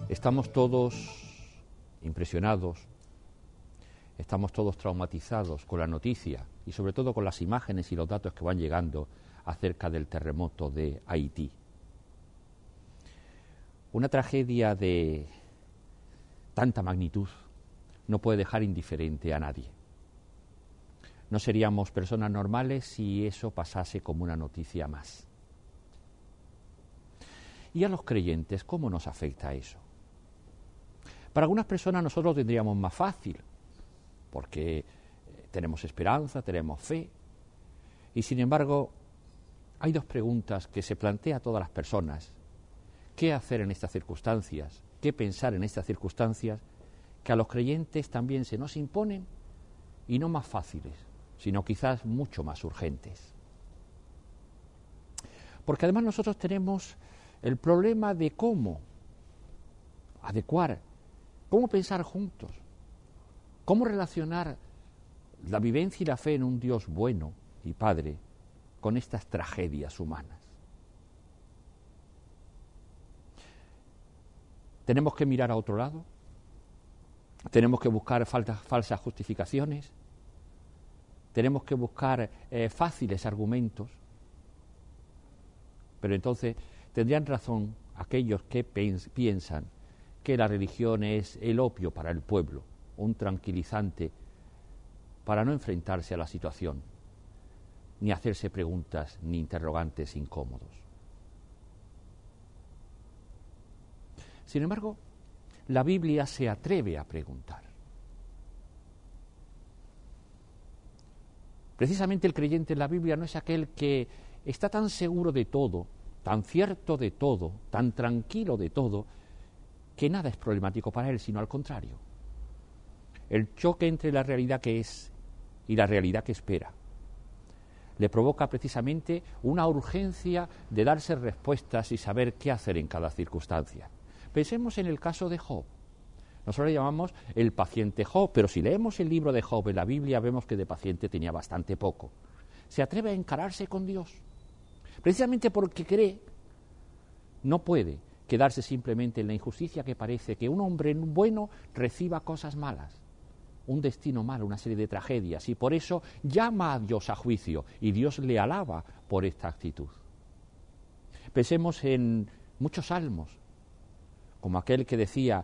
Estamos todos impresionados, estamos todos traumatizados con la noticia y sobre todo con las imágenes y los datos que van llegando acerca del terremoto de Haití. Una tragedia de tanta magnitud no puede dejar indiferente a nadie. No seríamos personas normales si eso pasase como una noticia más. Y a los creyentes, ¿cómo nos afecta eso? Para algunas personas nosotros lo tendríamos más fácil, porque tenemos esperanza, tenemos fe. Y sin embargo, hay dos preguntas que se plantean a todas las personas. ¿Qué hacer en estas circunstancias? ¿Qué pensar en estas circunstancias? Que a los creyentes también se nos imponen, y no más fáciles, sino quizás mucho más urgentes. Porque además nosotros tenemos el problema de cómo adecuar, cómo pensar juntos, cómo relacionar la vivencia y la fe en un Dios bueno y Padre con estas tragedias humanas. ¿Tenemos que mirar a otro lado? ¿Tenemos que buscar falsas justificaciones? ¿Tenemos que buscar fáciles argumentos? Pero entonces tendrían razón aquellos que piensan que la religión es el opio para el pueblo, un tranquilizante para no enfrentarse a la situación, ni hacerse preguntas ni interrogantes incómodos. Sin embargo, la Biblia se atreve a preguntar. Precisamente el creyente en la Biblia no es aquel que está tan seguro de todo, tan cierto de todo, tan tranquilo de todo, que nada es problemático para él, sino al contrario. El choque entre la realidad que es y la realidad que espera le provoca precisamente una urgencia de darse respuestas y saber qué hacer en cada circunstancia. Pensemos en el caso de Job. Nosotros le llamamos el paciente Job, pero si leemos el libro de Job en la Biblia vemos que de paciente tenía bastante poco. Se atreve a encararse con Dios, precisamente porque cree, no puede quedarse simplemente en la injusticia que parece que un hombre bueno reciba cosas malas, un destino malo, una serie de tragedias, y por eso llama a Dios a juicio, y Dios le alaba por esta actitud. Pensemos en muchos salmos, como aquel que decía: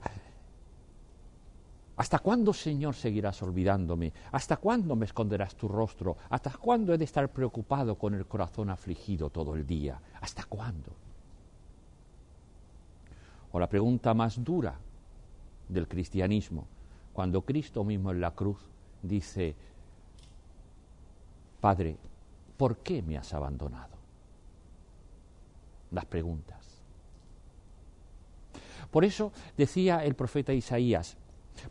¿hasta cuándo, Señor, seguirás olvidándome? ¿Hasta cuándo me esconderás tu rostro? ¿Hasta cuándo he de estar preocupado con el corazón afligido todo el día? ¿Hasta cuándo? O la pregunta más dura del cristianismo, cuando Cristo mismo en la cruz dice: Padre, ¿por qué me has abandonado? Las preguntas. Por eso decía el profeta Isaías: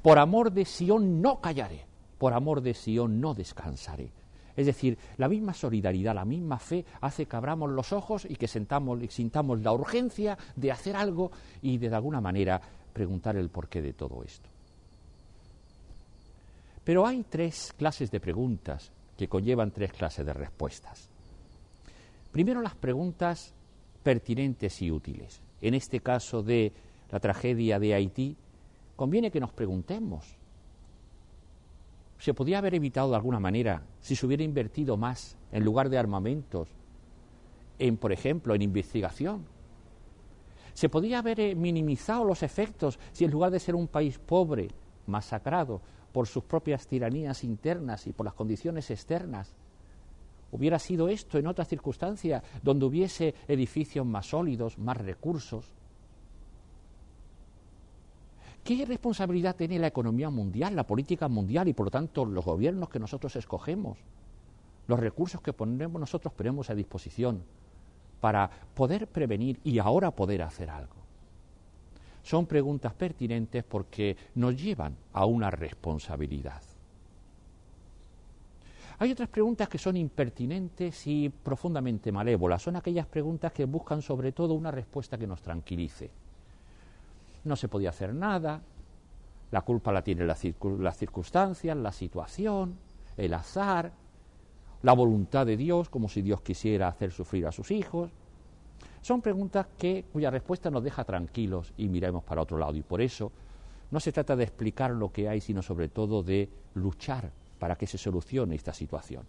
por amor de Sión no callaré, por amor de Sión no descansaré. Es decir, la misma solidaridad, la misma fe hace que abramos los ojos y que sintamos la urgencia de hacer algo y de alguna manera preguntar el porqué de todo esto. Pero hay tres clases de preguntas que conllevan tres clases de respuestas. Primero, las preguntas pertinentes y útiles. En este caso de la tragedia de Haití, conviene que nos preguntemos: ¿se podía haber evitado de alguna manera si se hubiera invertido más, en lugar de armamentos, por ejemplo, en investigación? ¿Se podía haber minimizado los efectos si en lugar de ser un país pobre, masacrado por sus propias tiranías internas y por las condiciones externas, hubiera sido esto en otras circunstancias donde hubiese edificios más sólidos, más recursos? ¿Qué responsabilidad tiene la economía mundial, la política mundial y por lo tanto los gobiernos que nosotros escogemos, los recursos que ponemos a disposición para poder prevenir y ahora poder hacer algo? Son preguntas pertinentes porque nos llevan a una responsabilidad. Hay otras preguntas que son impertinentes y profundamente malévolas. Son aquellas preguntas que buscan sobre todo una respuesta que nos tranquilice. No se podía hacer nada, la culpa la tienen las circunstancias, la situación, el azar, la voluntad de Dios, como si Dios quisiera hacer sufrir a sus hijos. Son preguntas cuya respuesta nos deja tranquilos y miremos para otro lado. Y por eso no se trata de explicar lo que hay, sino sobre todo de luchar para que se solucione esta situación.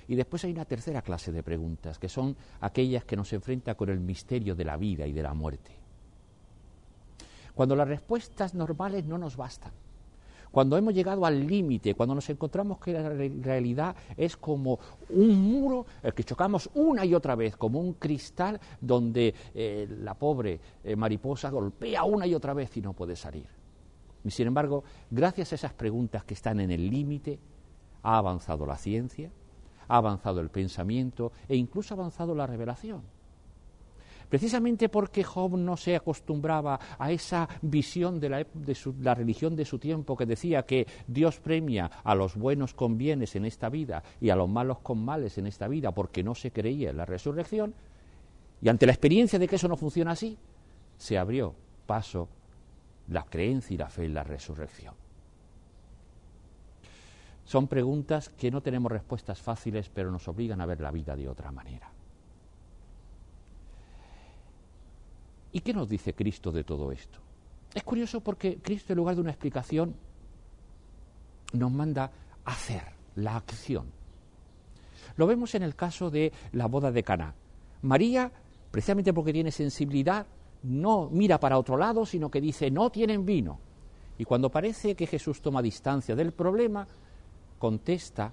Y después hay una tercera clase de preguntas, que son aquellas que nos enfrentan con el misterio de la vida y de la muerte. Cuando las respuestas normales no nos bastan, cuando hemos llegado al límite, cuando nos encontramos que la realidad es como un muro que chocamos una y otra vez, como un cristal donde la pobre mariposa golpea una y otra vez y no puede salir. Y sin embargo, gracias a esas preguntas que están en el límite, ha avanzado la ciencia, ha avanzado el pensamiento e incluso ha avanzado la revelación. Precisamente porque Job no se acostumbraba a esa visión de la religión de su tiempo que decía que Dios premia a los buenos con bienes en esta vida y a los malos con males en esta vida porque no se creía en la resurrección, y ante la experiencia de que eso no funciona así, se abrió paso la creencia y la fe en la resurrección. Son preguntas que no tenemos respuestas fáciles, pero nos obligan a ver la vida de otra manera. ¿Y qué nos dice Cristo de todo esto? Es curioso porque Cristo, en lugar de una explicación, nos manda hacer la acción. Lo vemos en el caso de la boda de Caná. María, precisamente porque tiene sensibilidad, no mira para otro lado, sino que dice, no tienen vino. Y cuando parece que Jesús toma distancia del problema, contesta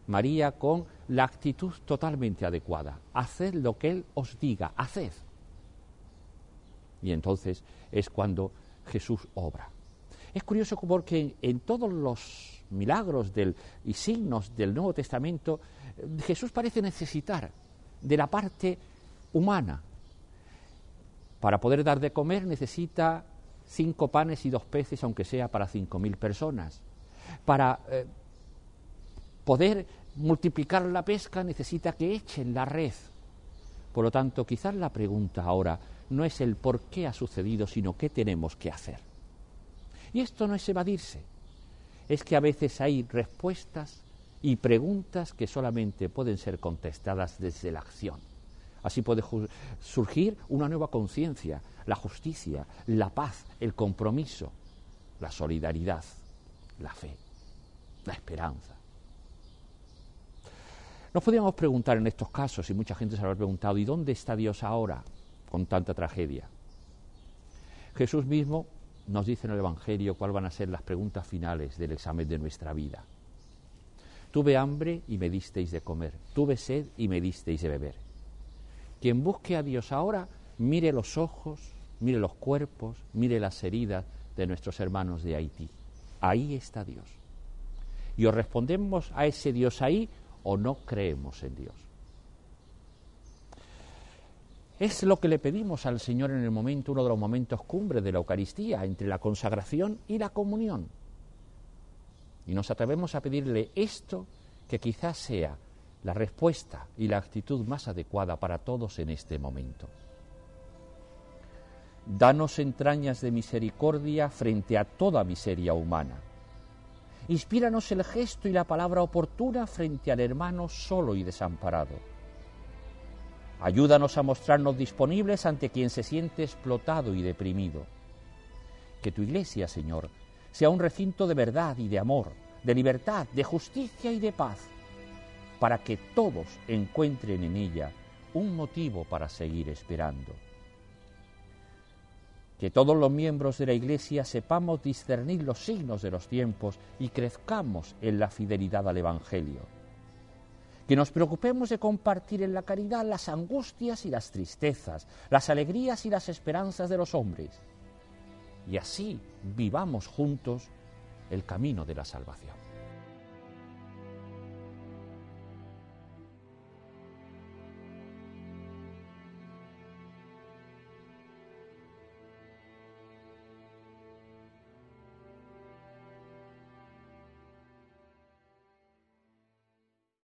María con la actitud totalmente adecuada. Haced lo que Él os diga, haced. Y entonces es cuando Jesús obra. Es curioso porque en todos los milagros y signos del Nuevo Testamento, Jesús parece necesitar de la parte humana. Para poder dar de comer necesita 5 panes y 2 peces, aunque sea para 5.000 personas. Para poder multiplicar la pesca necesita que echen la red. Por lo tanto, quizás la pregunta ahora no es el por qué ha sucedido, sino qué tenemos que hacer. Y esto no es evadirse, es que a veces hay respuestas y preguntas que solamente pueden ser contestadas desde la acción. Así puede surgir una nueva conciencia, la justicia, la paz, el compromiso, la solidaridad, la fe, la esperanza. Nos podríamos preguntar en estos casos, y mucha gente se habrá preguntado, ¿y dónde está Dios ahora con tanta tragedia? Jesús mismo nos dice en el Evangelio cuáles van a ser las preguntas finales del examen de nuestra vida. Tuve hambre y me disteis de comer, tuve sed y me disteis de beber. Quien busque a Dios ahora, mire los ojos, mire los cuerpos, mire las heridas de nuestros hermanos de Haití. Ahí está Dios. Y o respondemos a ese Dios ahí, o no creemos en Dios. Es lo que le pedimos al Señor en el momento, uno de los momentos cumbres de la Eucaristía, entre la consagración y la comunión. Y nos atrevemos a pedirle esto, que quizás sea la respuesta y la actitud más adecuada para todos en este momento. Danos entrañas de misericordia frente a toda miseria humana. Inspíranos el gesto y la palabra oportuna frente al hermano solo y desamparado. Ayúdanos a mostrarnos disponibles ante quien se siente explotado y deprimido. Que tu Iglesia, Señor, sea un recinto de verdad y de amor, de libertad, de justicia y de paz, para que todos encuentren en ella un motivo para seguir esperando. Que todos los miembros de la Iglesia sepamos discernir los signos de los tiempos y crezcamos en la fidelidad al Evangelio. Que nos preocupemos de compartir en la caridad las angustias y las tristezas, las alegrías y las esperanzas de los hombres. Y así vivamos juntos el camino de la salvación.